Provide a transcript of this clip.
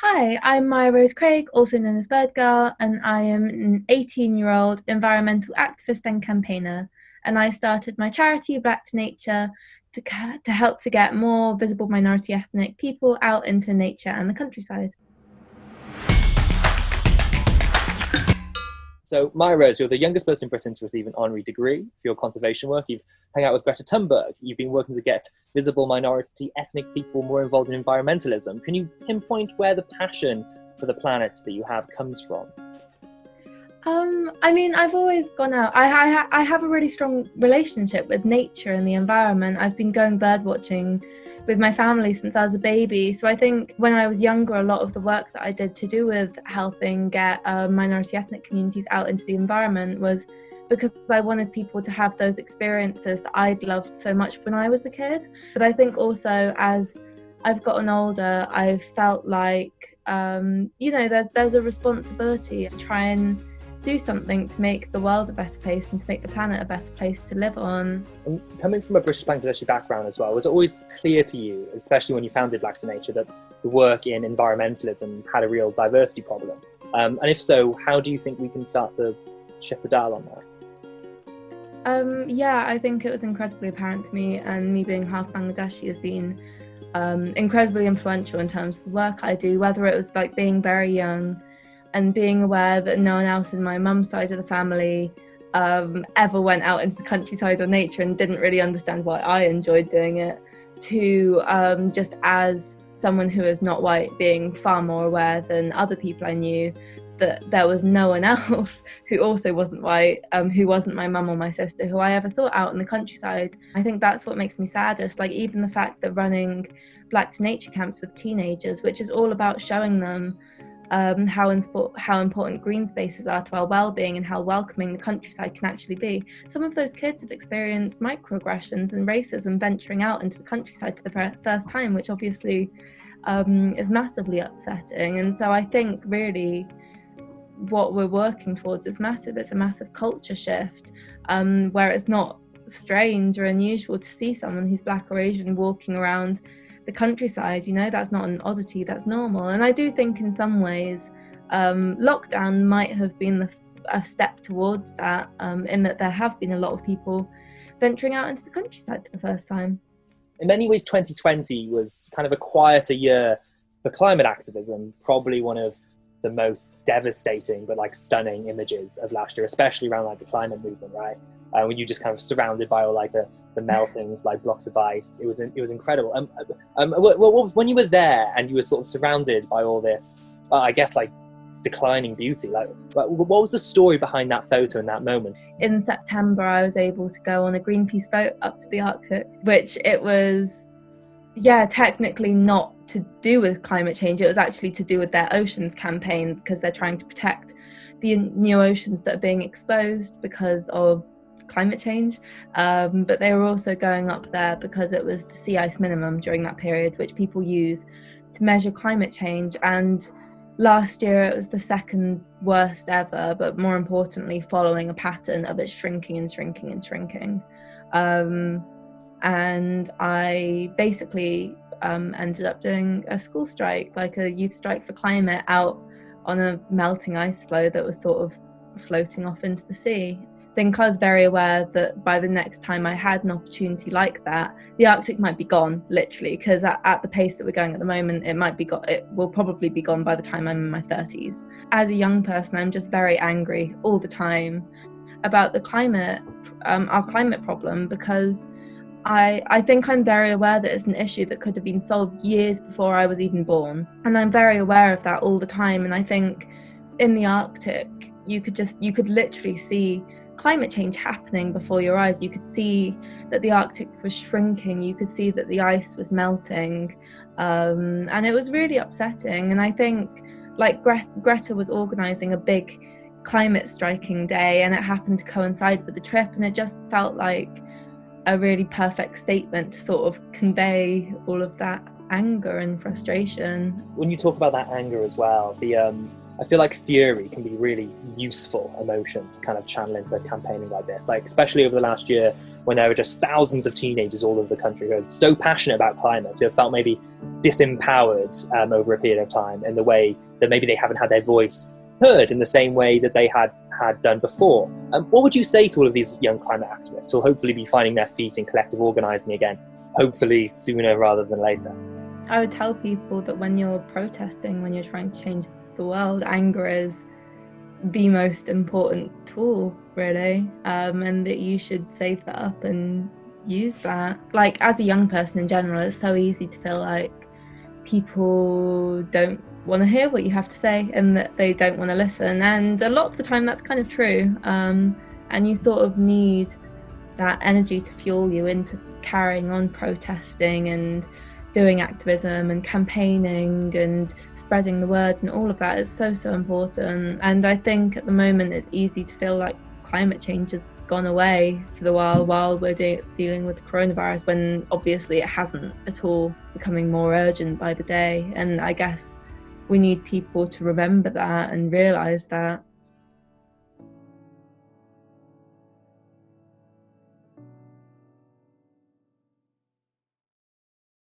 Hi, I'm Mya-Rose Craig, also known as Birdgirl, and I am an 18-year-old environmental activist and campaigner. And I started my charity, Black2Nature, to help to get more visible minority ethnic people out into nature and the countryside. So, Mya-Rose, you're the youngest person in Britain to receive an honorary degree for your conservation work. You've hung out with Greta Thunberg. You've been working to get visible minority ethnic people more involved in environmentalism. Can you pinpoint where the passion for the planet that you have comes from? I've always gone out. I have a really strong relationship with nature and the environment. I've been going bird watching with my family since I was a baby. So I think when I was younger, a lot of the work that I did to do with helping get minority ethnic communities out into the environment was because I wanted people to have those experiences that I'd loved so much when I was a kid. But I think also as I've gotten older, I've felt like, there's a responsibility to try and do something to make the world a better place and to make the planet a better place to live on. And coming from a British Bangladeshi background as well, was it always clear to you, especially when you founded Black2Nature, that the work in environmentalism had a real diversity problem? And if so, how do you think we can start to shift the dial on that? I think it was incredibly apparent to me, and me being half Bangladeshi has been incredibly influential in terms of the work I do, whether it was like being very young and being aware that no one else in my mum's side of the family ever went out into the countryside or nature and didn't really understand why I enjoyed doing it, to just as someone who is not white being far more aware than other people I knew that there was no one else who also wasn't white, who wasn't my mum or my sister, who I ever saw out in the countryside. I think that's what makes me saddest. Like even the fact that running Black2Nature camps with teenagers, which is all about showing them how important green spaces are to our well-being and how welcoming the countryside can actually be. Some of those kids have experienced microaggressions and racism venturing out into the countryside for the first time, which obviously is massively upsetting. And so I think really what we're working towards is massive. It's a massive culture shift where it's not strange or unusual to see someone who's Black or Asian walking around the countryside. That's not an oddity, that's normal. And I do think in some ways lockdown might have been a step towards that, in that there have been a lot of people venturing out into the countryside for the first time. In many ways, 2020 was kind of a quieter year for climate activism, probably one of the most devastating but stunning images of last year, especially around the climate movement, right? When you just kind of surrounded by all the melting blocks of ice. It was incredible. When you were there and you were sort of surrounded by all this, I guess declining beauty, what was the story behind that photo in that moment? In September, I was able to go on a Greenpeace boat up to the Arctic, which it was, technically not to do with climate change. It was actually to do with their oceans campaign, because they're trying to protect the new oceans that are being exposed because of climate change, but they were also going up there because it was the sea ice minimum during that period, which people use to measure climate change. And last year it was the second worst ever, but more importantly following a pattern of it shrinking and shrinking and shrinking. And I basically ended up doing a school strike, like a youth strike for climate, out on a melting ice floe that was sort of floating off into the sea. I think I was very aware that by the next time I had an opportunity like that, the Arctic might be gone, literally, because at the pace that we're going at the moment, it will probably be gone by the time I'm in my 30s. As a young person, I'm just very angry all the time about the climate, our climate problem, because I think I'm very aware that it's an issue that could have been solved years before I was even born. And I'm very aware of that all the time. And I think in the Arctic, you could literally see climate change happening before your eyes. You could see that the Arctic was shrinking, you could see that the ice was melting, and it was really upsetting. And I think Greta was organising a big climate striking day, and it happened to coincide with the trip, and it just felt like a really perfect statement to sort of convey all of that anger and frustration. When you talk about that anger as well, I feel like fury can be a really useful emotion to kind of channel into campaigning like this, especially over the last year when there were just thousands of teenagers all over the country who are so passionate about climate, who have felt maybe disempowered over a period of time, in the way that maybe they haven't had their voice heard in the same way that they had done before. What would you say to all of these young climate activists who'll hopefully be finding their feet in collective organising again, hopefully sooner rather than later? I would tell people that when you're protesting, when you're trying to change the world, anger is the most important tool, really, and that you should save that up and use that. Like, as a young person in general, it's so easy to feel like people don't want to hear what you have to say and that they don't want to listen, and a lot of the time that's kind of true, and you sort of need that energy to fuel you into carrying on protesting and doing activism and campaigning and spreading the words, and all of that is so important. And I think at the moment it's easy to feel like climate change has gone away for the while we're dealing with the coronavirus, when obviously it hasn't at all, becoming more urgent by the day. And I guess we need people to remember that and realise that.